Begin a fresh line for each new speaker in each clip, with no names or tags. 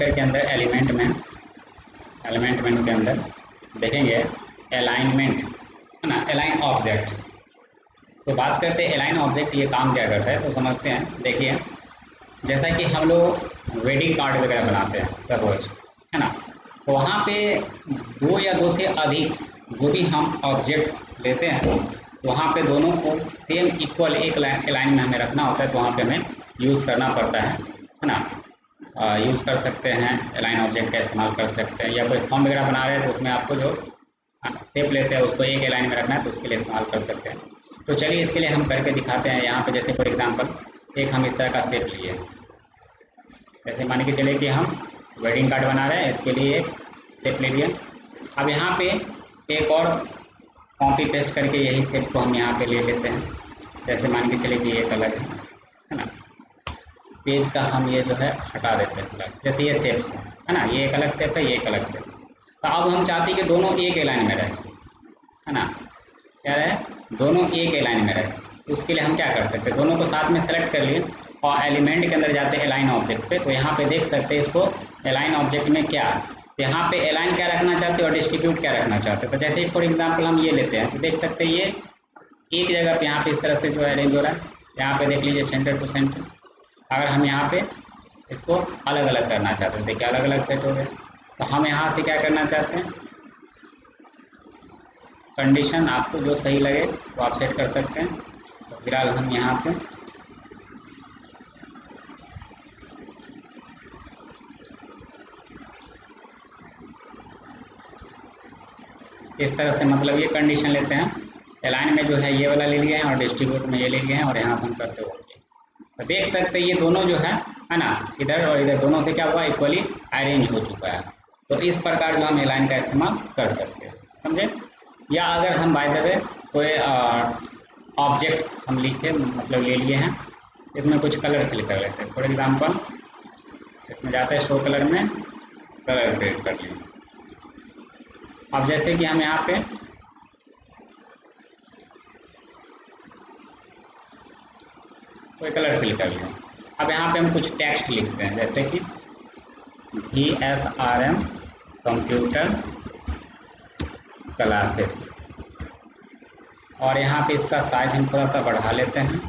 Maker के अंदर element मेनू के अंदर देखेंगे अलाइनमेंट, है ना, अलाइन ऑब्जेक्ट। तो बात करते हैं अलाइन ऑब्जेक्ट ये काम क्या करता है, तो समझते हैं। देखिए, जैसा कि हम लोग वेडिंग कार्ड वगैरह बनाते हैं सपोज, है ना, तो वहाँ पे दो या दो से अधिक जो भी हम ऑब्जेक्ट्स लेते हैं, तो वहाँ पे दोनों को सेम इक्वल एक लाइन में हमें रखना होता है, तो वहाँ पे हमें यूज़ करना पड़ता है ना। यूज़ कर सकते हैं, अलाइन ऑब्जेक्ट का इस्तेमाल कर सकते हैं, या कोई फॉर्म वगैरह बना रहे हैं तो उसमें आपको जो शेप लेते हैं उसको एक लाइन में रखना है, तो उसके लिए इस्तेमाल कर सकते हैं। तो चलिए इसके लिए हम करके दिखाते हैं यहाँ पे। जैसे फॉर एग्जांपल एक हम इस तरह का शेप लिए, जैसे मान के चलिए कि हम वेडिंग कार्ड बना रहे हैं, इसके लिए एक शेप ले लिया। अब यहाँ पे एक और कॉपी पेस्ट करके यही शेप को हम यहाँ पे ले लेते हैं। जैसे मान के चलिए कि एक अलग है ना, पेज का हम ये जो है हटा देते हैं। जैसे ये शेप्स है ना, ये एक अलग शेप है, ये एक अलग शेप। तो अब हम चाहते हैं कि दोनों एक लाइन में रहे, है ना, क्या रहे, दोनों एक लाइन में रहे। उसके लिए हम क्या कर सकते हैं, दोनों को साथ में सेलेक्ट कर लिए और एलिमेंट के अंदर जाते हैं अलाइन ऑब्जेक्ट पे। तो यहाँ पे देख सकते हैं इसको अलाइन ऑब्जेक्ट में क्या, तो यहाँ पे अलाइन क्या रखना चाहते हैं और डिस्ट्रीब्यूट क्या रखना चाहते हैं। तो जैसे फॉर एग्जांपल हम ये लेते हैं, तो देख सकते हैं ये एक जगह पे यहाँ पे इस तरह से जो अरेंज हो रहा है। यहाँ पे देख लीजिए सेंटर टू सेंटर। अगर हम यहाँ पे इसको अलग अलग करना चाहते हैं, देखिए अलग अलग सेट हो गए। तो हम यहाँ से क्या करना चाहते हैं, कंडीशन आपको जो सही लगे वो आप सेट कर सकते हैं। तो फिलहाल हम यहाँ पे इस तरह से, मतलब ये कंडीशन लेते हैं, अलाइन में जो है ये वाला ले लिए हैं और डिस्ट्रीब्यूट में ये ले लिए हैं, और यहाँ से हम करते हो। तो देख सकते हैं ये दोनों जो है ना, इधर और इधर दोनों से क्या हुआ, इक्वली अरेंज हो चुका है। तो इस प्रकार जो हम अलाइन का इस्तेमाल कर सकते हैं, समझे। या अगर हम बाय द वे कोई ऑब्जेक्ट्स हम लिखे, मतलब ले लिए हैं, इसमें कुछ कलर फिल कर लेते हैं। फॉर एग्जांपल इसमें जाते हैं शो कलर में, कलर फिल कर लिए। अब जैसे कि हम यहाँ पे कोई कलर फिल कर लिया। अब यहाँ पे हम कुछ टेक्स्ट लिखते हैं, जैसे कि VSRM कंप्यूटर क्लासेस, और यहाँ पे इसका साइज हम थोड़ा सा बढ़ा लेते हैं।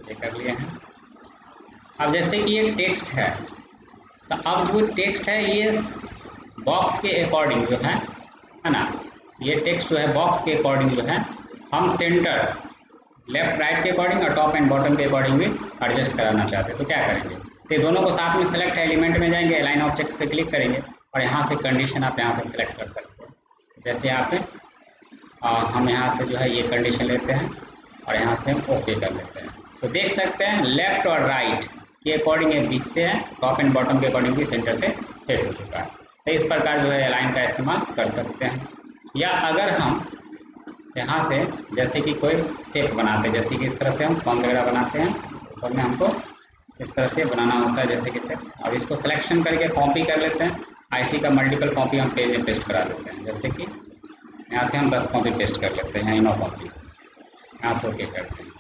ये कर लिए हैं। अब जैसे कि ये टेक्स्ट है, तो अब जो टेक्स्ट है ये बॉक्स के अकॉर्डिंग जो है ना, ये टेक्स्ट जो है बॉक्स के अकॉर्डिंग जो है हम सेंटर लेफ्ट राइट के अकॉर्डिंग और टॉप एंड बॉटम के अकॉर्डिंग भी एडजस्ट कराना चाहते हैं। तो क्या करेंगे, तो दोनों को साथ में सेलेक्ट एलिमेंट में जाएंगे, अलाइन ऑब्जेक्ट्स पे क्लिक करेंगे और यहाँ से कंडीशन आप यहाँ से सिलेक्ट कर सकते हैं। जैसे यहाँ पे हम यहाँ से जो है ये कंडीशन लेते हैं और यहाँ से हम ओके कर लेते हैं। तो देख सकते हैं लेफ्ट और राइट के अकॉर्डिंग ये बीच से है, टॉप एंड बॉटम के अकॉर्डिंग भी सेंटर से सेट हो चुका है। तो इस प्रकार जो है अलाइन का इस्तेमाल कर सकते हैं। या अगर हम यहाँ से जैसे कि कोई शेप बनाते हैं, जैसे कि इस तरह से हम फॉर्म वगैरह बनाते हैं, तो में हमको इस तरह से बनाना होता है जैसे कि शेप। अब इसको सिलेक्शन करके कॉपी कर लेते हैं, IC का मल्टीपल कॉपी हम पेज में पेस्ट करा देते हैं। जैसे कि यहाँ से हम 10 कॉपी पेस्ट कर लेते हैं, यहाँ 9 कॉपी, यहाँ से ओके करते हैं।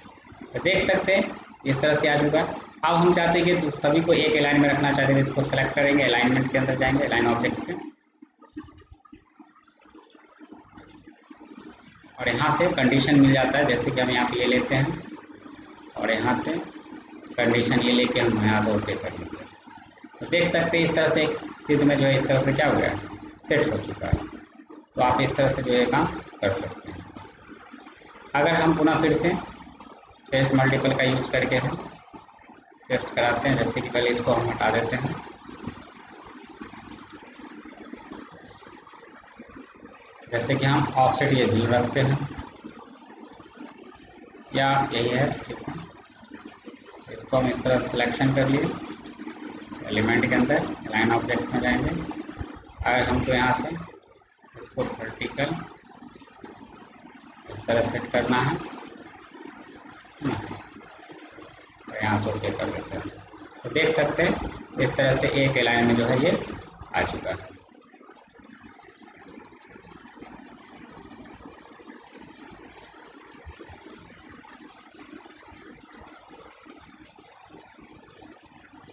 तो देख सकते हैं इस तरह से आ चुका है। अब हम चाहते हैं कि सभी को एक लाइन में रखना चाहते हैं, इसको सेलेक्ट करेंगे, अलाइनमेंट के अंदर जाएंगे, अलाइन ऑब्जेक्ट्स पे, और यहाँ से कंडीशन मिल जाता है। जैसे कि हम यहाँ पे ये लेते हैं और यहाँ से कंडीशन ये लेके हम यहाँ से ओके कर लेते हैं। तो देख सकते हैं इस तरह से सिद्ध में जो है इस तरह से क्या हो गया, सेट हो चुका है। तो आप इस तरह से जो है काम कर सकते हैं। अगर हम पुनः फिर से पेस्ट मल्टीपल का यूज करके हम पेस्ट कराते हैं, जैसे कि पहले इसको हम हटा देते हैं, जैसे कि हम ऑफसेट ये 0 रखते हैं, या यही है, ठीक है। इसको हम इस तरह सिलेक्शन कर लिए, एलिमेंट के अंदर लाइन ऑब्जेक्ट्स में जाएंगे। अगर हमको यहाँ से इसको वर्टिकल इस तरह सेट करना है, और यहाँ से ओके कर लेते हैं। तो देख सकते हैं इस तरह से एक लाइन में जो है ये आ चुका है।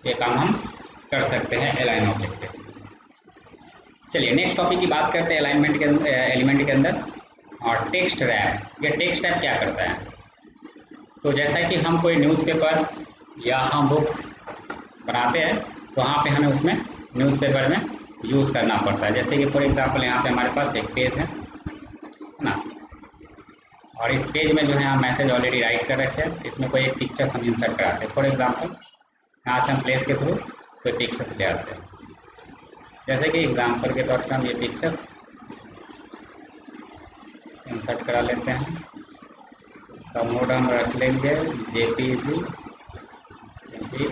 ये काम हम कर सकते हैं अलाइन ऑब्जेक्ट पे। चलिए नेक्स्ट टॉपिक की बात करते हैं अलाइनमेंट के अंदर, एलिमेंट के अंदर। और टेक्स्ट रैप, ये टेक्स्ट रैप क्या करता है? तो जैसा कि हम कोई न्यूज़पेपर या हम बुक्स बनाते हैं तो वहाँ पे हमें उसमें न्यूज़पेपर में यूज़ करना पड़ता है। जैसे कि फॉर एग्जांपल यहाँ पे हमारे पास एक पेज है ना, और इस पेज में जो है हम मैसेज ऑलरेडी राइट कर रखे हैं, इसमें कोई एक पिक्चर्स हम इंसर्ट कराते हैं। फॉर एग्जांपल यहाँ से हम प्लेस के थ्रू कोई पिक्चर्स ले आते हैं। जैसे कि एग्जांपल के तौर पर हम ये पिक्चर्स इंसर्ट करा लेते हैं। इसका मोड हम रख लेंगे जेपीजी, क्योंकि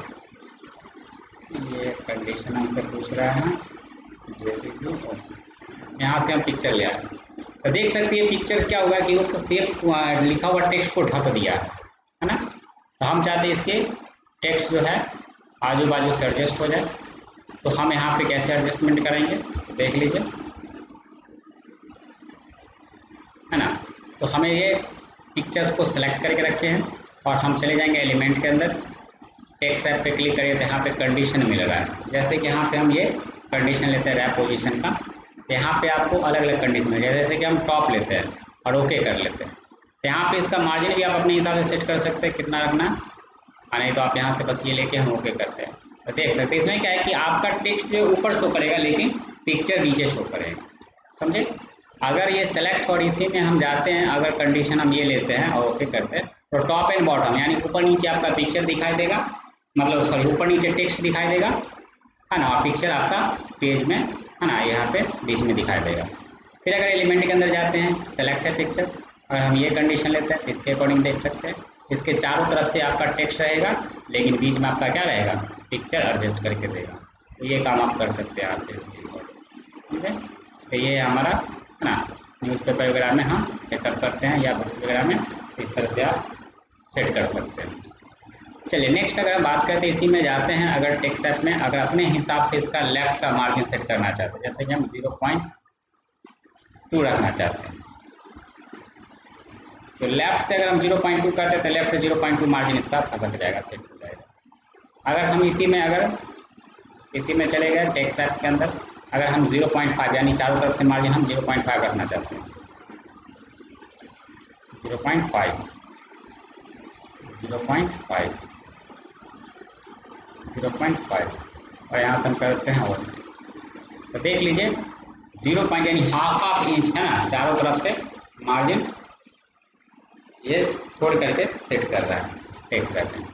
ये कंडीशन हमसे पूछ रहा है जेपीजी। यहाँ से हम पिक्चर ले आए तो देख सकते हैं पिक्चर क्या हुआ कि उस सेफ लिखा हुआ टेक्स्ट को ढक दिया है ना। तो हम चाहते हैं इसके टेक्स्ट जो है आजू बाजू से एडजस्ट हो जाए। तो हम यहाँ पे कैसे एडजस्टमेंट करेंगे देख लीजिए, है ना। तो हमें ये पिक्चर्स को सिलेक्ट करके रखे हैं और हम चले जाएंगे एलिमेंट के अंदर, टेक्स्ट रैप पे क्लिक करिए तो यहाँ पे कंडीशन मिल रहा है। जैसे कि यहाँ पे हम ये कंडीशन लेते हैं रैप पोजीशन का, यहाँ पे आपको अलग अलग कंडीशन मिल जाए। जैसे कि हम टॉप लेते हैं और ओके कर लेते हैं, तो यहाँ पे इसका मार्जिन भी आप अपने हिसाब से सेट कर सकते हैं कितना रखना है, नहीं तो आप यहाँ से बस ये लेके हम ओके करते हैं। तो देख सकते हैं इसमें क्या है कि आपका टेक्स्ट जो ऊपर शो करेगा लेकिन पिक्चर नीचे शो करेगा, समझे। अगर ये सेलेक्ट और इसी में हम जाते हैं, अगर कंडीशन हम ये लेते हैं और ओके करते हैं तो टॉप एंड बॉटम यानी ऊपर नीचे आपका पिक्चर दिखाई देगा, मतलब सॉरी ऊपर नीचे टेक्स्ट दिखाई देगा, है ना, और पिक्चर आपका पेज में, है ना, यहाँ पे बीच में दिखाई देगा। फिर अगर एलिमेंट के अंदर जाते हैं, सेलेक्ट है पिक्चर, अगर हम ये कंडीशन लेते हैं इसके अकॉर्डिंग देख सकते हैं इसके चारों तरफ से आपका टेक्स्ट रहेगा लेकिन बीच में आपका क्या रहेगा, पिक्चर एडजस्ट करके देगा। तो ये काम आप कर सकते हैं आप इसके अकॉर्डिंग, ठीक है। तो ये हमारा, है ना, न्यूज़पेपर वगैरह में हम सेटअप करते हैं या बुक्स वगैरह में इस तरह से आप सेट कर सकते हैं। चलिए नेक्स्ट अगर हम बात करते हैं, इसी में जाते हैं, अगर टेक्स्ट रैप में अगर अपने हिसाब से इसका लेफ्ट का मार्जिन सेट करना चाहते हैं, जैसे कि हम 0.2 रखना चाहते हैं, तो लेफ्ट से अगर हम 0.2 करते हैं तो लेफ्ट से 0.2 मार्जिन इसका खसक जाएगा, सेट हो जाएगा। अगर हम इसी में चले गए टेक्स्ट रैप के अंदर, अगर हम 0.5 यानी चारों तरफ से मार्जिन हम 0.5 रखना चाहते हैं, 0.5 और यहाँ से हम करते हैं और, तो देख लीजिए 0 यानी हाफ इंच, है ना, चारों तरफ से मार्जिन ये छोड़ करके सेट कर रहा है टेक्स्ट रैप में।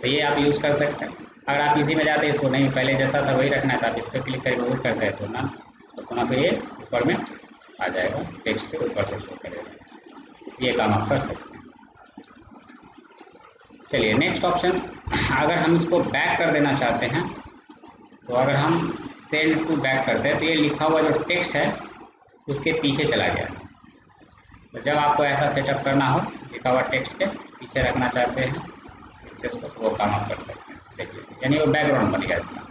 तो ये आप यूज़ कर सकते हैं। अगर आप इसी में जाते हैं, इसको नहीं पहले जैसा था वही रखना है, तो आप इस पर क्लिक करके होल्ड करते हैं तो ना, तो पुनः फिर ये ऊपर में आ जाएगा, टेक्स्ट के ऊपर से शो करेगा। ये काम आप कर सकते हैं। चलिए नेक्स्ट ऑप्शन, अगर हम इसको बैक कर देना चाहते हैं, तो अगर हम सेंड टू बैक करते हैं तो ये लिखा हुआ जो टेक्स्ट है उसके पीछे चला गया। तो जब आपको ऐसा सेटअप करना हो, लिखा हुआ टेक्स्ट के पीछे रखना चाहते हैं पिक्चर्स को, तो वो काम आप कर सकते हैं। देखिए यानी वो बैकग्राउंड बन गया इसका,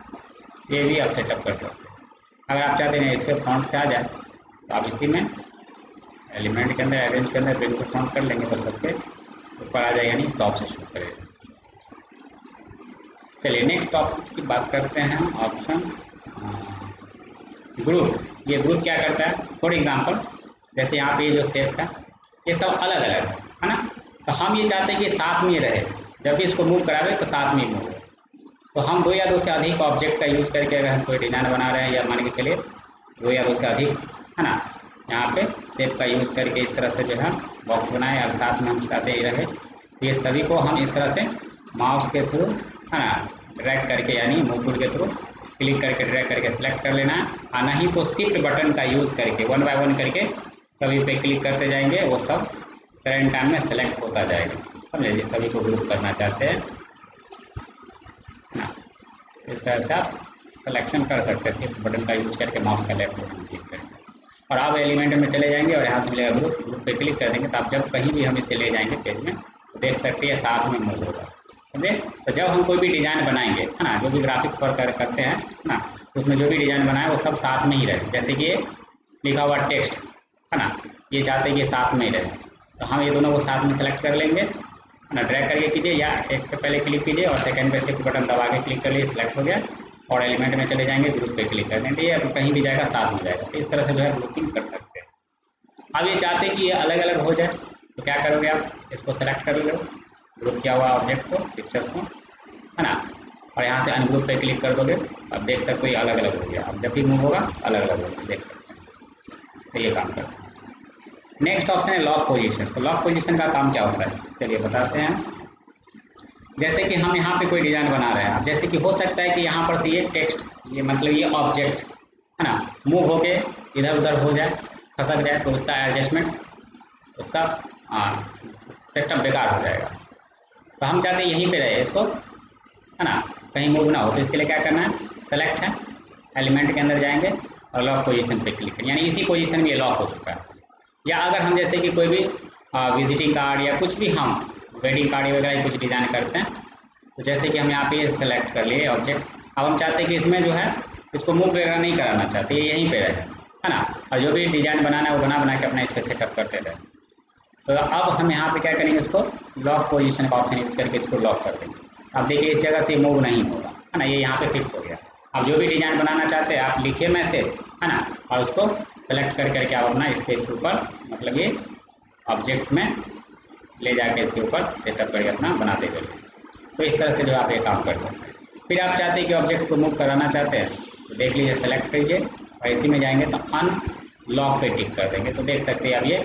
ये भी आप सेटअप कर सकते हैं। अगर आप चाहते हैं इसके फ्रंट से आ जाए तो आप इसी में एलिमेंट के अंदर अरेंज के अंदर बिल्कुल फ्रंट कर लेंगे तो सबके ऊपर आ जाएगा, यानी टॉप से शो करेगा। चलिए नेक्स्ट टॉपिक की बात करते हैं, ऑप्शन ग्रुप। ये ग्रुप क्या करता है, फॉर एग्जांपल जैसे यहाँ पे ये जो सेट है ये सब अलग अलग है ना, तो हम ये चाहते हैं कि साथ में रहे, जब भी इसको मूव करावे तो साथ में मूव हो। तो हम 2 या 2 से अधिक ऑब्जेक्ट का यूज़ करके अगर हम कोई डिज़ाइन बना रहे हैं, या मान के चलिए 2 या 2 से अधिक, है ना, यहाँ पे शेप का यूज़ करके इस तरह से जो है बॉक्स बनाए, अब साथ में हम चाहते ही रहे, तो ये सभी को हम इस तरह से माउस के थ्रू, है ना, ड्रैग करके यानी मूव टूल के थ्रू क्लिक करके ड्रैग करके सेलेक्ट कर लेना है, और नहीं तो शिफ्ट बटन का यूज़ करके 1 बाय 1 करके सभी पे क्लिक करते जाएंगे, वो सब करंट टाइम में सेलेक्ट होता जाएगा। समझे, सभी को ग्रुप करना चाहते हैं ना, इस तरह से आप सिलेक्शन कर सकते हैं शिफ्ट बटन का यूज करके माउस का लेफ्ट बटन क्लिक करके। और आप एलिमेंट में चले जाएंगे और यहाँ से मिलेगा ग्रुप पे क्लिक कर देंगे, तो आप जब कहीं भी हम इसे ले जाएंगे पेज में तो देख सकते हैं साथ में मूव होगा। समझे, तो जब हम कोई भी डिज़ाइन बनाएंगे, है ना, जो भी ग्राफिक्स पर करते हैं ना, उसमें जो भी डिज़ाइन बनाए वो सब साथ में ही रहे। जैसे कि ये लिखा हुआ टेक्स्ट, है ना, ये चाहते हैं कि साथ में ही रहे, तो हम ये दोनों को साथ में सेलेक्ट कर लेंगे है ना, ड्रैग करके कीजिए या एक पे पहले क्लिक कीजिए और सेकंड पे शिफ्ट बटन दबा के क्लिक कर लिए, सिलेक्ट हो गया और एलिमेंट में चले जाएंगे, ग्रुप पे क्लिक कर देंगे, ये कहीं भी जाएगा साथ में जाएगा। तो इस तरह से जो है ग्रुपिंग कर सकते हैं। अब ये चाहते हैं कि ये अलग अलग हो जाए, तो क्या करोगे आप, इसको सेलेक्ट कर लो, ग्रुप किया हुआ ऑब्जेक्ट को, पिक्चर्स को, है ना, और यहाँ से अनग्रुप पे क्लिक कर दोगे। अब देख सकते हो ये अलग अलग हो गया, अब जब भी मूव होगा अलग अलग होगा, देख सकते हैं। तो ये काम करते हैं। नेक्स्ट ऑप्शन है लॉक पोजीशन। तो लॉक पोजीशन का काम क्या होता है, चलिए बताते हैं। जैसे कि हम यहाँ पे कोई डिज़ाइन बना रहे हैं, जैसे कि हो सकता है कि यहाँ पर से ये टेक्स्ट, ये मतलब ये ऑब्जेक्ट है ना, मूव होके इधर उधर हो जाए, खसक जाए, तो उसका एडजस्टमेंट, उसका सेटअप बेकार हो जाएगा। तो हम चाहते हैं यहीं पे रहे इसको, है ना, कहीं मूव ना हो। तो इसके लिए क्या करना है, सेलेक्ट है, एलिमेंट के अंदर जाएंगे और लॉक पोजीशन पे क्लिक करें, यानी इसी पोजीशन में ये लॉक हो चुका है। या अगर हम जैसे कि कोई भी विजिटिंग कार्ड या कुछ भी हम वेडिंग कार्ड वगैरह कुछ डिज़ाइन करते हैं, तो जैसे कि हम यहाँ पे सेलेक्ट कर लिए ऑब्जेक्ट्स। अब हम चाहते हैं कि इसमें जो है इसको मूव वगैरह नहीं कराना चाहते, ये यहीं पे रहे, है ना, और जो भी डिज़ाइन बनाना है वो बना के अपना इस पर सेटअप करते रहे। तो अब हम यहाँ पे क्या करेंगे, इसको लॉक पोजीशन का ऑप्शन यूज करके इसको लॉक कर देंगे। अब देखिए इस जगह से मूव नहीं होगा, है ना, ये यहाँ पे फिक्स हो गया। अब जो भी डिज़ाइन बनाना चाहते हैं आप लिखिए मैसेज, है ना, और उसको सेलेक्ट कर करके आप अपना इस पेज के ऊपर, मतलब ये ऑब्जेक्ट्स में ले जाके इसके ऊपर सेटअप करके अपना बनाते चलिए। तो इस तरह से जो आप ये काम कर सकते हैं। फिर आप चाहते हैं कि ऑब्जेक्ट्स को मूव कराना चाहते हैं, तो देख लीजिए, सेलेक्ट कीजिए और इसी में जाएंगे तो अनलॉक पे क्लिक कर देंगे, तो देख सकते हैं अब ये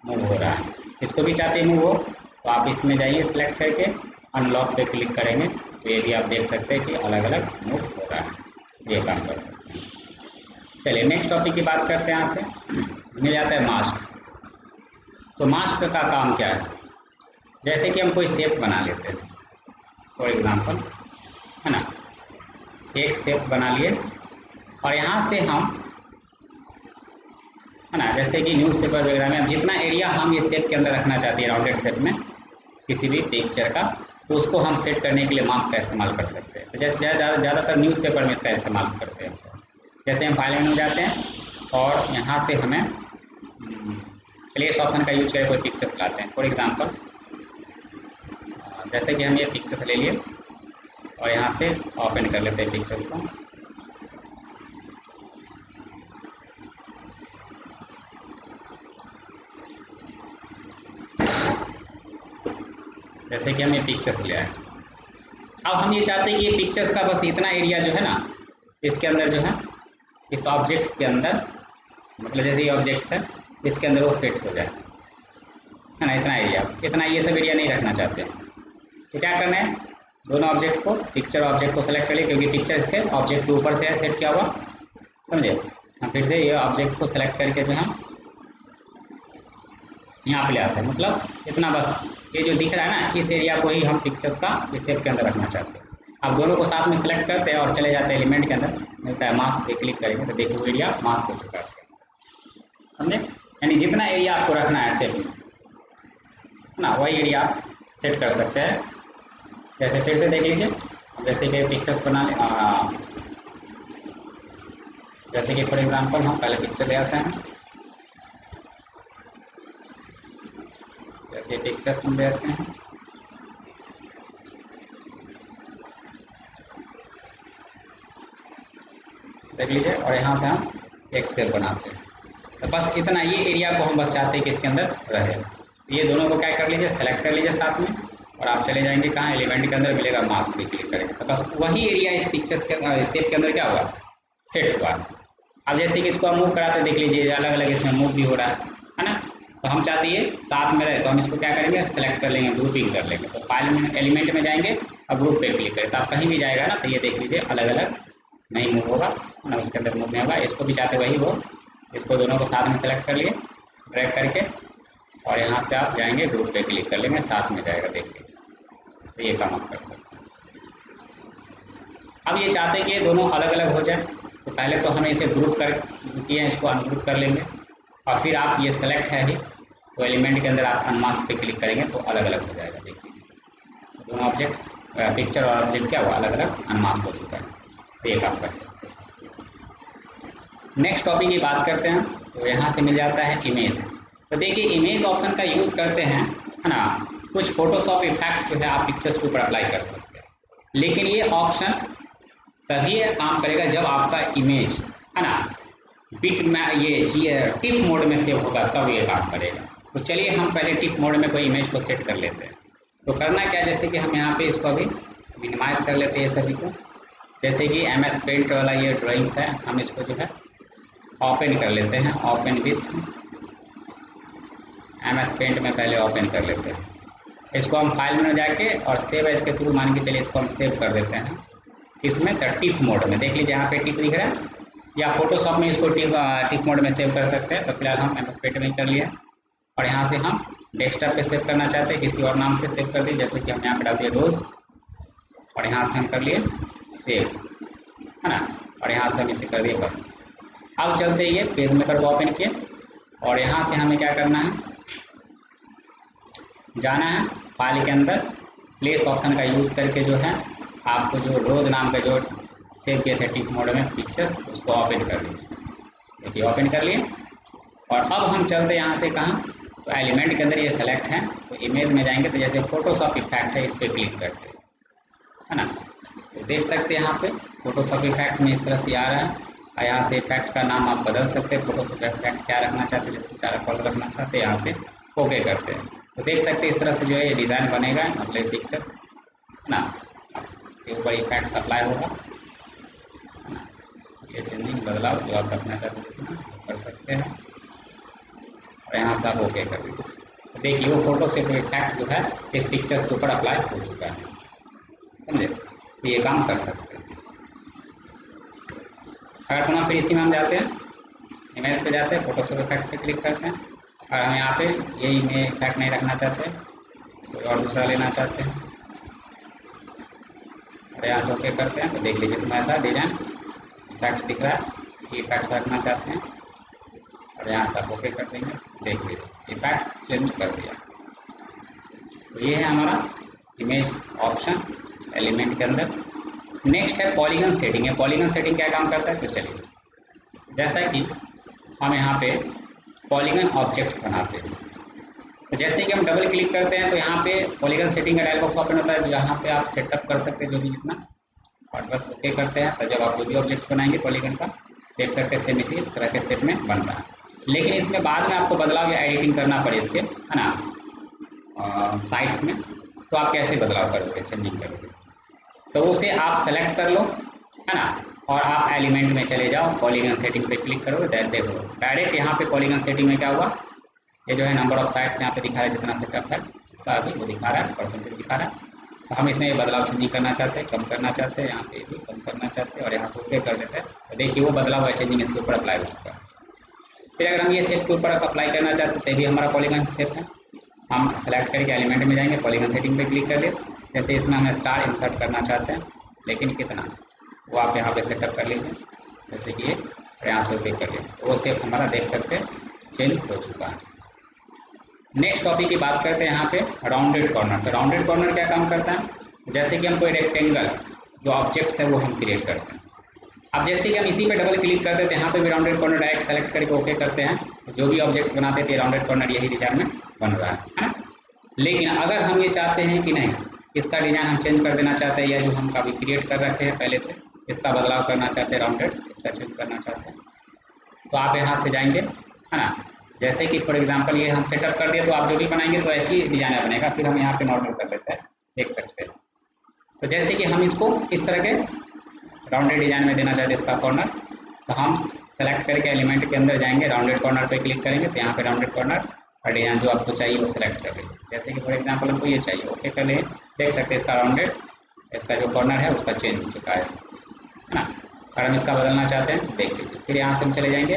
मूव हो रहा है। इसको भी चाहते हैं मूव हो, तो आप इसमें जाइए, सेलेक्ट करके अनलॉक पे क्लिक करेंगे, तो ये भी आप देख सकते हैं कि अलग अलग मूव हो रहा है। ये काम कर सकते हैं। चलिए नेक्स्ट टॉपिक की बात करते हैं। यहाँ से मिल जाता है मास्क। तो मास्क का काम क्या है, जैसे कि हम कोई शेप बना लेते हैं, फॉर एग्जांपल, है ना, एक शेप बना लिए और यहाँ से हम, है ना, जैसे कि न्यूज़पेपर वगैरह में अब जितना एरिया हम ये शेप के अंदर रखना चाहते हैं, राउंडेड शेप में किसी भी पिक्चर का, तो उसको हम सेट करने के लिए मास्क का इस्तेमाल कर सकते हैं। तो जैसे ज़्यादातर न्यूज़पेपर में इसका इस्तेमाल करते हैं। जैसे हम फाइल मेनू जाते हैं और यहाँ से हमें प्लेस ऑप्शन का यूज करके कोई पिक्चर्स लाते हैं। फॉर एग्जांपल जैसे कि हम ये पिक्चर्स ले लिए और यहाँ से ओपन कर लेते हैं पिक्चर्स को। जैसे कि हम ये पिक्चर्स ले आए, अब हम ये चाहते हैं कि ये पिक्चर्स का बस इतना एरिया जो है ना, इसके अंदर जो है, इस ऑब्जेक्ट के अंदर, मतलब जैसे ये ऑब्जेक्ट्स है इसके अंदर वो फिट हो जाए, है ना, इतना एरिया, इतना ये सब एरिया नहीं रखना चाहते हैं। तो क्या करना है, दोनों ऑब्जेक्ट को, पिक्चर ऑब्जेक्ट को सेलेक्ट कर लिए, क्योंकि पिक्चर इसके ऑब्जेक्ट के ऊपर से है सेट किया हुआ, समझे। हम फिर से ये ऑब्जेक्ट को सेलेक्ट करके जो है यहाँ पे ले आते हैं, मतलब इतना बस ये जो दिख रहा है ना, इस एरिया को ही हम पिक्चर्स का इस शेप के अंदर रखना चाहते हैं। अब दोनों को साथ में सेलेक्ट करते हैं और चले जाते हैं एलिमेंट के अंदर, मिलता है मास्क पे क्लिक करेंगे तो देखिए वो एरिया मास्क हो चुका है इसके अंदर, समझे। यानी जितना एरिया आपको रखना है शेप में ना, वही एरिया आप सेट कर सकते हैं। जैसे फिर से देख लीजिए, जैसे कि पिक्चर्स बना ले, जैसे कि फॉर एग्जांपल हम पहले पिक्चर ले आते हैं, जैसे पिक्चर्स हम ले आते हैं, देख लीजिए, और यहाँ से हम एक सेल बनाते हैं। तो बस इतना ये एरिया को हम बस चाहते हैं कि इसके अंदर रहे। ये दोनों को क्या कर लीजिए, सेलेक्ट कर लीजिए साथ में, और आप चले जाएंगे कहाँ, एलिमेंट के अंदर मिलेगा मास्क पे क्लिक करेंगे, तो बस वही एरिया इस पिक्चर्स के शेप के अंदर क्या हुआ, सेट हुआ। अब जैसे कि इसको हम मूव कराते देख लीजिए, अलग अलग इसमें मूव भी हो रहा है ना। तो हम चाहते हैं साथ में रहे, तो हम इसको क्या करेंगे, सेलेक्ट कर लेंगे, ग्रुपिंग कर लेंगे। तो फाइल में एलिमेंट में जाएंगे और ग्रुप पे क्लिक करें, तो आप कहीं भी जाएगा ना, तो ये देख लीजिए अलग अलग नहीं मूव होगा ना, उसके अंदर मूव नहीं होगा। इसको भी चाहते वही हो, इसको दोनों को साथ में सेलेक्ट कर लिए, ड्रैग करके, और यहाँ से आप जाएंगे ग्रुप पे क्लिक कर लेंगे, साथ में जाएगा, देखिए। तो ये काम आप कर सकते हैं। अब ये चाहते हैं कि ये दोनों अलग अलग हो जाए, तो पहले तो हमें इसे ग्रुप कर किए, इसको अनग्रुप कर लेंगे, और फिर आप ये सेलेक्ट है ही, तो एलिमेंट के अंदर आप अनमास्क पे क्लिक करेंगे तो अलग अलग हो जाएगा, देखिए। तो दोनों ऑब्जेक्ट्स, पिक्चर और ऑब्जेक्ट क्या हुआ, अलग अलग अनमास्क हो चुका है। तो ये काम कर सकते हैं। नेक्स्ट टॉपिक की बात करते हैं, तो यहाँ से मिल जाता है इमेज। तो देखिए इमेज ऑप्शन का यूज़ करते हैं, है ना, कुछ फोटोशॉप इफेक्ट जो है आप पिक्चर्स के ऊपर अप्लाई कर सकते हैं, लेकिन ये ऑप्शन तभी काम करेगा जब आपका इमेज है ना बिट में ये टिप मोड में सेव होगा, तब ये काम करेगा। तो चलिए हम पहले टिप मोड में कोई इमेज को सेट कर लेते हैं। तो करना क्या, जैसे कि हम यहाँ पे इसको अभी मिनिमाइज कर लेते हैं सभी को। जैसे कि MS पेंट वाला ये ड्राइंग्स है, हम इसको जो है ओपन कर लेते हैं, ओपन विथ MS पेंट में पहले ओपन कर लेते हैं। इसको हम फाइल में जाके और सेव एज के थ्रू मान के चलिए इसको हम सेव कर देते हैं इसमें टिप मोड में। देख लीजिए यहाँ पे टिप दिख रहा है, या फोटोशॉप में इसको टिप मोड में सेव कर सकते हैं। तो फिलहाल हम MS पेंट में कर लिया और यहाँ से हम डेस्कटॉप पे सेव करना चाहते हैं, किसी और नाम से सेव कर दिए, जैसे कि हम यहाँ पे डाल दिए रोज और यहाँ से हम कर लिए सेव, है ना, और यहाँ से हम इसे कर दिए बंद। अब चलते ये पेज मेकर को ओपन किए और यहाँ से हमें क्या करना है, जाना है फाइल के अंदर, प्लेस ऑप्शन का यूज़ करके जो है आपको जो रोज नाम का जो सेव किए थे टिप मोड में पिक्चर्स, उसको ओपन कर लीजिए। देखिए ओपन कर लिए और अब हम चलते यहाँ से कहाँ, तो एलिमेंट के अंदर ये सेलेक्ट है, तो इमेज में जाएंगे तो जैसे फोटोशॉप इफेक्ट है इस पर क्लिक करते हैं, है ना। तो देख सकते हैं यहाँ पे फोटोशॉप इफेक्ट में इस तरह से आ रहा है और यहाँ से इफेक्ट का नाम आप बदल सकते हैं, फोटोशॉप इफेक्ट क्या रखना चाहते हैं, जैसे 4 कॉल रखना चाहते हैं यहाँ से ओके करते हैं। तो देख सकते हैं इस तरह से जो है ये डिज़ाइन बनेगा, मतलब पिक्चर्स, है ना, के ऊपर इफेक्ट्स अप्लाई होगा, है ना। ये चेंजिंग बदलाव जो आप रखना चाहते हैं कर सकते हैं और यहाँ से आप ओके कर दीजिए। तो देखिए वो फोटोशॉप इफेक्ट जो है इस पिक्चर्स के ऊपर अप्लाई हो चुका है, समझे। तो ये काम कर सकते हैं। अगर पुनः फिर इसी में हम जाते हैं, इमेज पे जाते हैं, फोटोशॉप इफेक्ट पे क्लिक करते हैं और हम यहाँ पे ये इफेक्ट नहीं रखना चाहते, कोई और दूसरा लेना चाहते हैं और यहाँ से ओके करते हैं। तो देख लीजिए इसमें ऐसा डिजाइन इफेक्ट दिख रहा है, ये इफेक्ट्स रखना चाहते हैं और यहाँ से आप ओके कर देंगे। देख लीजिए इफेक्ट्स चेंज कर दिया। तो ये है हमारा इमेज ऑप्शन एलिमेंट के अंदर। नेक्स्ट है पॉलीगन सेटिंग। है पॉलीगन सेटिंग क्या काम करता है, तो चलिए जैसा कि हम यहाँ पे पॉलीगन ऑब्जेक्ट्स बनाते हैं, तो जैसे कि हम डबल क्लिक करते हैं तो यहाँ पे पॉलीगन सेटिंग का डायलॉग बॉक्स ओपन होता है, जहाँ पे आप सेटअप कर सकते हैं जो भी जितना, और बस ओके करते हैं। तो जब आप जो भी ऑब्जेक्ट्स बनाएंगे पॉलीगन का, देख सकते हैं सेम इसी तरह के सेट में बन रहा है। लेकिन इसमें बाद में आपको बदलाव या एडिटिंग करना पड़े इसके, है ना, साइड्स में, तो आप कैसे बदलाव करोगे, चेंजिंग करोगे, तो उसे आप सेलेक्ट कर लो, है ना, और आप एलिमेंट में चले जाओ, पॉलीगन सेटिंग पे क्लिक करो, देखो डायरेक्ट यहाँ पे पॉलीगन सेटिंग में क्या हुआ, ये जो है नंबर ऑफ साइड्स यहाँ पे दिखा रहा है, जितना सेटअप है इसका अभी वो दिखा रहा है, परसेंटेज दिखा रहा है। तो हम इसमें ये बदलाव चेंजिंग करना चाहते हैं, कम करना चाहते हैं, यहाँ पे भी कम करना चाहते हैं और यहाँ से ओके कर देते हैं। तो देखिए वो बदलाव है चेंजिंग इसके ऊपर अप्लाई हो चुका है। फिर अगर हम ये सेट के ऊपर अप्लाई करना चाहते हैं तो भी हमारा पॉलीगन सेट है, हम सेलेक्ट करके एलिमेंट में जाएंगे, पॉलीगन सेटिंग पे क्लिक कर ले। जैसे इसमें हमें स्टार इंसर्ट करना चाहते हैं, लेकिन कितना वो आप यहाँ पे सेटअप कर लीजिए, जैसे कि ये यहाँ से ओके कर लिए, तो वो सेट हमारा देख सकते हैं चेंज हो चुका है। नेक्स्ट टॉपिक की बात करते हैं यहाँ पे राउंडेड कॉर्नर। तो राउंडेड कॉर्नर क्या काम करता है, जैसे कि हम कोई रेक्टेंगल जो ऑब्जेक्ट्स है वो हम क्रिएट करते हैं। अब जैसे कि हम इसी पे डबल क्लिक करते थे, यहाँ पे भी राउंडेड कॉर्नर डायरेक्ट सेलेक्ट करके ओके करते हैं, जो भी ऑब्जेक्ट्स बनाते थे राउंडेड कॉर्नर यही डिजाइन में बन रहा है ना। लेकिन अगर हम ये चाहते हैं कि नहीं, इसका डिजाइन हम चेंज कर देना चाहते हैं, या जो हम कभी क्रिएट कर रखे हैं पहले से, इसका बदलाव करना चाहते हैं, राउंडेड इसका चेंज करना चाहते हैं, तो आप यहाँ से जाएंगे, है ना। जैसे कि फॉर एग्जांपल ये हम सेटअप कर दिए, तो आप जो भी बनाएंगे तो ऐसी डिजाइन बनेगा। फिर हम यहाँ पे नॉर्मल कर लेते हैं, देख सकते हैं। तो जैसे कि हम इसको इस तरह के राउंडेड डिजाइन में देना चाहते हैं इसका कॉर्नर, तो हम सेलेक्ट करके एलिमेंट के अंदर जाएंगे, राउंडेड कॉर्नर पे क्लिक करेंगे, तो यहाँ पे राउंडेड कॉर्नर और डिजाइन जो आपको चाहिए वो सिलेक्ट कर लीजिए। जैसे कि फॉर एग्जांपल हमको ये चाहिए, ओके कर लिए, देख सकते हैं इसका राउंडेड, इसका जो कॉर्नर है उसका चेंज हो चुका है ना। अगर हम इसका बदलना चाहते हैं देख लीजिए, फिर यहाँ से हम चले जाएंगे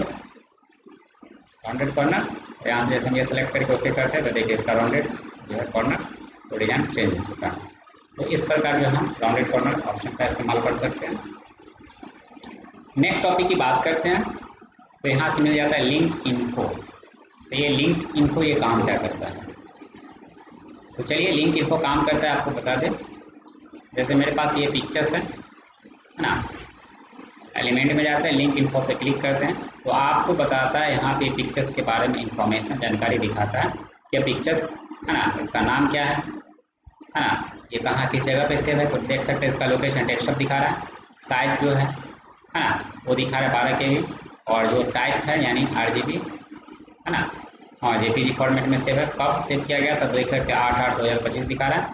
राउंडेड कॉर्नर, यहाँ से जैसे हम ये सेलेक्ट करके ओके करते हैं, तो देखिए इसका राउंडेड जो है कॉर्नर तो डिजाइन चेंज हो चुका है। तो इस प्रकार जो हम राउंडेड कॉर्नर ऑप्शन का इस्तेमाल कर सकते हैं। नेक्स्ट टॉपिक की बात करते हैं, तो यहाँ से मिल जाता है लिंक इन्फो। तो ये लिंक इन्फो ये काम क्या करता है, तो चलिए लिंक इन्फो काम करता है आपको बता दें। जैसे मेरे पास ये पिक्चर्स है ना, एलिमेंट में जाते हैं, लिंक इन्फो पे क्लिक करते हैं, तो आपको बताता है यहाँ पे पिक्चर्स के बारे में इंफॉर्मेशन जानकारी दिखाता है कि पिक्चर्स है ना, इसका नाम क्या है ना, ये कहाँ किस जगह पे सेव है, तो देख सकते हैं इसका लोकेशन डेस्कटॉप दिखा रहा है, साइज जो है ना वो दिखा रहा है 12 KB, और जो टाइप है यानी RGB है ना, हाँ JPG फॉर्मेट में सेव है। कब सेव किया गया था, देख सकते हैं 8/8/2025 दिखा रहा है,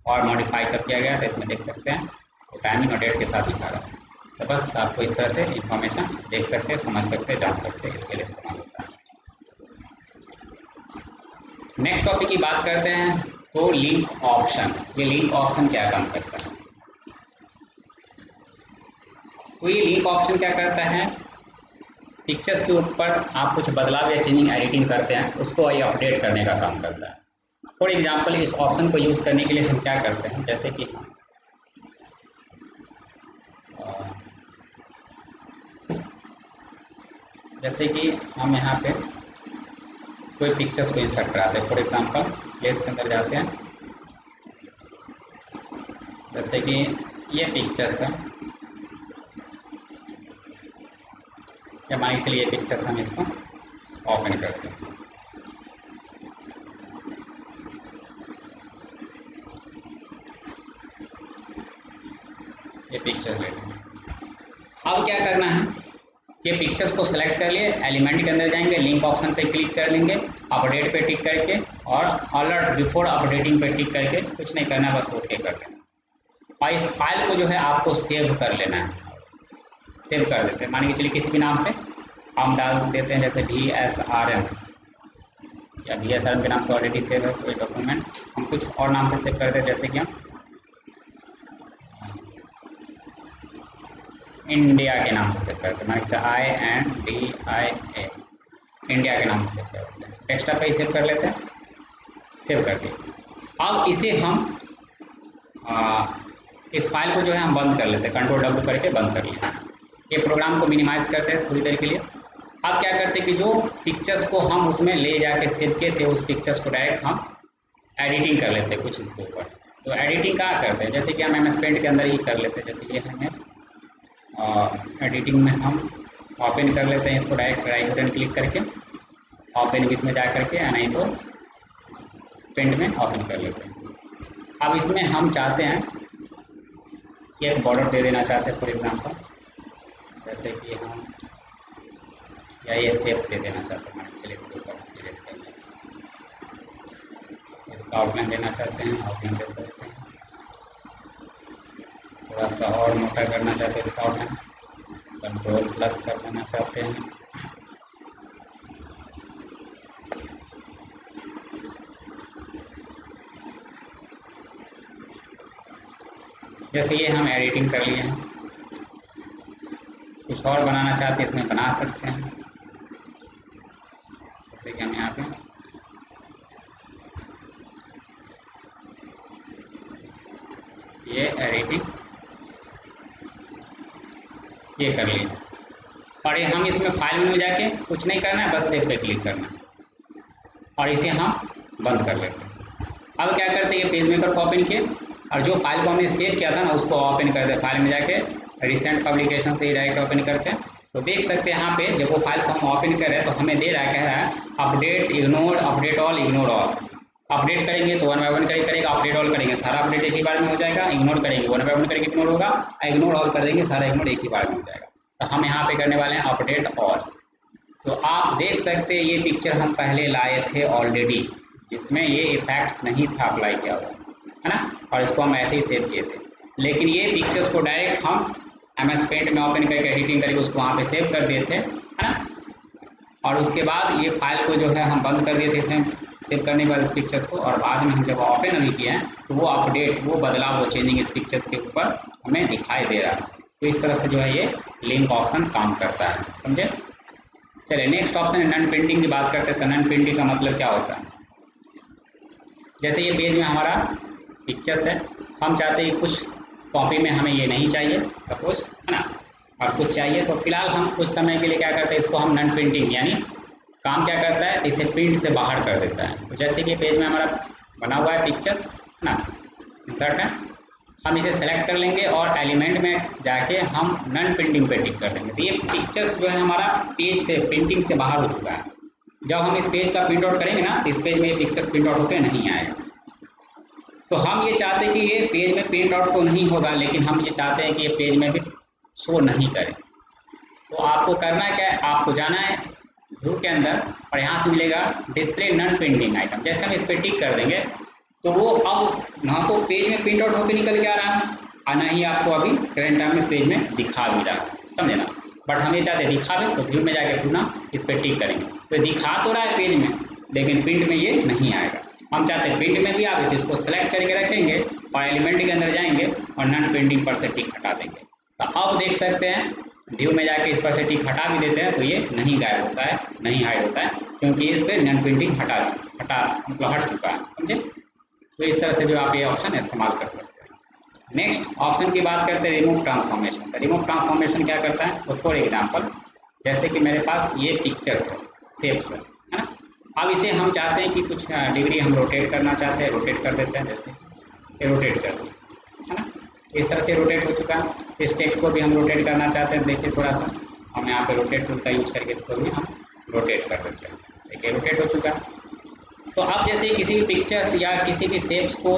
और मॉडिफाई कब किया गया था इसमें देख सकते हैं, तो टाइमिंग और डेट के साथ दिखा रहा है। तो बस आपको इस तरह से इंफॉर्मेशन देख सकते हैं, समझ सकते हैं, जान सकते हैं, इसके लिए इस्तेमाल होता है। नेक्स्ट टॉपिक की बात करते हैं, तो लिंक ऑप्शन। ये लिंक ऑप्शन क्या काम करता है, तो ये लिंक ऑप्शन क्या करता है, पिक्चर्स के ऊपर आप कुछ बदलाव या चेंजिंग एडिटिंग करते हैं, उसको ये अपडेट करने का काम करता है। फॉर एग्जांपल इस ऑप्शन को यूज़ करने के लिए हम क्या करते हैं, जैसे कि हम यहाँ पे कोई पिक्चर्स को इंसर्ट कराते हैं। फॉर एग्जांपल प्लेस के अंदर जाते हैं, जैसे कि ये पिक्चर्स है, या मान के चलिए ये पिक्चर्स हम इसको ओपन करते हैं। ये पिक्चर ले लें। अब क्या करना है, ये पिक्चर्स को सेलेक्ट कर लिए, एलिमेंट के अंदर जाएंगे, लिंक ऑप्शन पे क्लिक कर लेंगे, अपडेट पे टिक करके, और अलर्ट बिफोर अपडेटिंग पे टिक करके, कुछ नहीं करना बस ओके कर लेना। और इस फाइल को जो है आपको सेव कर लेना है। सेव कर देते हैं, मान के चलिए किसी भी नाम से हम डाल देते हैं, जैसे VSRM, या VSRM के नाम से ऑलरेडी सेव है कोई डॉक्यूमेंट्स, हम कुछ और नाम से सेव कर देते हैं, जैसे कि हम इंडिया के नाम से सेव करते हैं, मान लीजिए INDIA, इंडिया के नाम से सेव करते हैं। डेस्कटॉप पे ही सेव कर लेते हैं, सेव कर दिए। अब इसे हम इस फाइल को जो है हम बंद कर लेते हैं, Ctrl+W करके बंद कर लिया। ये प्रोग्राम को मिनिमाइज करते हैं थोड़ी देर के लिए। अब क्या करते हैं कि जो पिक्चर्स को हम उसमें ले जाके सेव किए थे, उस पिक्चर्स को डायरेक्ट हम एडिटिंग कर लेते हैं कुछ इसके ऊपर। तो एडिटिंग कहाँ करते हैं, जैसे कि हम MS Paint के अंदर ही कर लेते हैं, जैसे ये है इमेज, एडिटिंग में हम ओपन कर लेते हैं इसको, डायरेक्ट राइट बटन क्लिक करके ओपन विथ में जा करके, या नहीं तो पेंट में ओपन कर लेते हैं। अब इसमें हम चाहते हैं कि एक बॉर्डर दे देना चाहते हैं, फॉर एग्जांपल जैसे कि हम, या ये शेप दे देना चाहते हैं, चलिए इसके ऊपर क्लिक कर लें, इसका आउटलाइन देना चाहते हैं, आउटलाइन दे सकते हैं। थोड़ा सा और मोटा करना चाहते हैं इसका आउटलाइन, Ctrl+ कर देना चाहते हैं। जैसे ये हम एडिटिंग कर लिए हैं, कुछ और बनाना चाहते हैं इसमें बना सकते हैं, जैसे कि हम यहाँ पे ये एडिटिंग ये कर लिए, और ये हम इसमें फाइल में जाके कुछ नहीं करना है, बस सेव पे क्लिक करना है, और इसे हम बंद कर लेते हैं। अब क्या करते हैं, ये पेज मेकर को ओपन किए, और जो फाइल को हमने सेव किया था ना उसको ओपन कर दे, फाइल में जाके रिसेंट पब्लिकेशन से ही डायरेक्ट ओपन करते हैं। तो देख सकते हैं यहाँ पे जब वो फाइल को हम ओपन कर रहे हैं तो हमें दे रहा है, कह रहा है update ignore, update all, ignore all. Update करेंगे तो 1 बाय 1 करेगा, अपडेट ऑल करेंगे सारा अपडेट एक ही बार में हो जाएगा, इग्नोर करेंगे 1 बाय 1 करके इग्नोर होगा, इग्नोर ऑल कर देंगे सारा इग्नोर एक ही बार में हो जाएगा। तो हम यहाँ पे करने वाले हैं अपडेट ऑल। तो आप देख सकते हैं ये पिक्चर हम पहले लाए थे ऑलरेडी, जिसमें ये इफेक्ट्स नहीं था अप्लाई किया हुआ, है ना, और इसको हम ऐसे ही सेव किए थे। लेकिन ये पिक्चर्स को डायरेक्ट हम MS Paint में ओपन करके एडिटिंग करके उसको वहाँ पे सेव कर दिए थे, है ना, और उसके बाद ये फाइल को जो है हम बंद कर दिए थे इसमें सेव करने के बाद इस पिक्चर्स को, और बाद में हम जब ओपन अभी किए हैं तो वो अपडेट, वो बदलाव, वो चेंजिंग इस पिक्चर्स के ऊपर हमें दिखाई दे रहा है। तो इस तरह से जो है ये लिंक ऑप्शन काम करता है, समझे। चलिए नेक्स्ट ऑप्शन है नन प्रिंटिंग की बात करते हैं। तो नन प्रिंटिंग का मतलब क्या होता है, जैसे ये पेज में हमारा पिक्चर्स है, हम चाहते हैं कुछ कॉपी में हमें ये नहीं चाहिए सपोज, है ना, और कुछ चाहिए, तो फिलहाल हम कुछ समय के लिए क्या करते हैं, इसको हम नन प्रिंटिंग यानी काम क्या करता है, इसे प्रिंट से बाहर कर देता है। तो जैसे कि पेज में हमारा बना हुआ है पिक्चर्स, है ना, इंसर्ट है, हम इसे सेलेक्ट कर लेंगे और एलिमेंट में जाके हम नन प्रिंटिंग पे टिक कर देंगे। तो ये पिक्चर्स जो है हमारा पेज से, प्रिंटिंग से बाहर हो चुका है। जब हम इस पेज का प्रिंट आउट करेंगे ना तो इस पेज में ये पिक्चर्स प्रिंट आउट होकर नहीं आएगा। तो हम ये चाहते हैं कि ये पेज में प्रिंट आउट तो नहीं होगा, लेकिन हम ये चाहते हैं कि ये पेज में भी शो नहीं करे। तो आपको करना क्या है, आपको जाना है व्यू के अंदर और यहाँ से मिलेगा डिस्प्ले नॉन प्रिंटिंग आइटम। जैसे हम इस पर टिक कर देंगे तो वो अब ना तो पेज में प्रिंट आउट होकर निकल के आ रहा है और ना ही आपको अभी करंट टाइम में पेज में दिखा भी रहा है, समझे ना। बट हम ये चाहते हैं दिखावे, तो व्यू में जाके पुनः इस पर टिक करेंगे तो दिखा तो रहा है पेज में, लेकिन प्रिंट में ये नहीं आएगा। हम चाहते हैं प्रिंट में भी आवे, तो इसको सेलेक्ट करके रखेंगे और एलिमेंट के अंदर जाएंगे और नॉन प्रिंटिंग पर से टिक हटा देंगे। तो अब देख सकते हैं व्यू में जाके इस पर से टिक हटा भी देते हैं तो ये नहीं गायब होता है, नहीं हाइड होता है, क्योंकि इस पर नॉन प्रिंटिंग मतलब हट चुका है, समझे। तो इस तरह से जो आप ये ऑप्शन इस्तेमाल कर सकते हैं। नेक्स्ट ऑप्शन की बात करते हैं रिमूव ट्रांसफॉर्मेशन। रिमूव ट्रांसफॉर्मेशन क्या करता है, तो फॉर एग्जाम्पल जैसे कि मेरे पास ये पिक्चर्स है, शेप्स है ना। अब इसे हम चाहते हैं कि कुछ डिग्री हम रोटेट करना चाहते हैं, रोटेट कर देते हैं, जैसे ये रोटेट कर दिया है ना। इस तरह से रोटेट हो चुका है। इस टेक्स्ट को भी हम रोटेट करना चाहते हैं, देखिए थोड़ा सा हम यहाँ पे रोटेट टूल का यूज करके इसको भी हम रोटेट कर देते हैं, देखिए रोटेट हो चुका है। तो आप जैसे किसी भी पिक्चर्स या किसी भी शेप्स को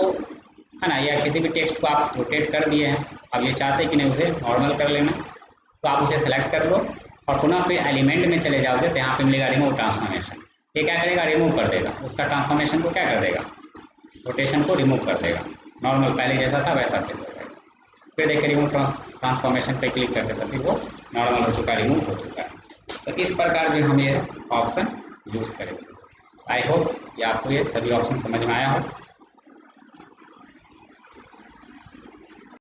है ना, या किसी भी टेक्स्ट को आप रोटेट कर दिए हैं, अब ये चाहते हैं कि नहीं उसे नॉर्मल कर लेना, तो आप उसे सेलेक्ट कर लो और पुनः फिर एलिमेंट में चले जाओगे तो यहाँ पे मिलेगा रिमूव ट्रांसफॉर्मेशन। ये क्या करेगा, रिमूव कर देगा उसका ट्रांसफॉर्मेशन को, क्या कर देगा, रोटेशन को रिमूव कर देगा, नॉर्मल पहले जैसा था वैसा से हो जाएगा। फिर देखिए रिमूव ट्रांसफॉर्मेशन पे क्लिक करते तो फिर वो नॉर्मल हो चुका, रिमूव हो चुका है। तो इस प्रकार जो हम ये ऑप्शन यूज़ करेंगे। आई होप ये आपको ये सभी ऑप्शन समझ में आया हो।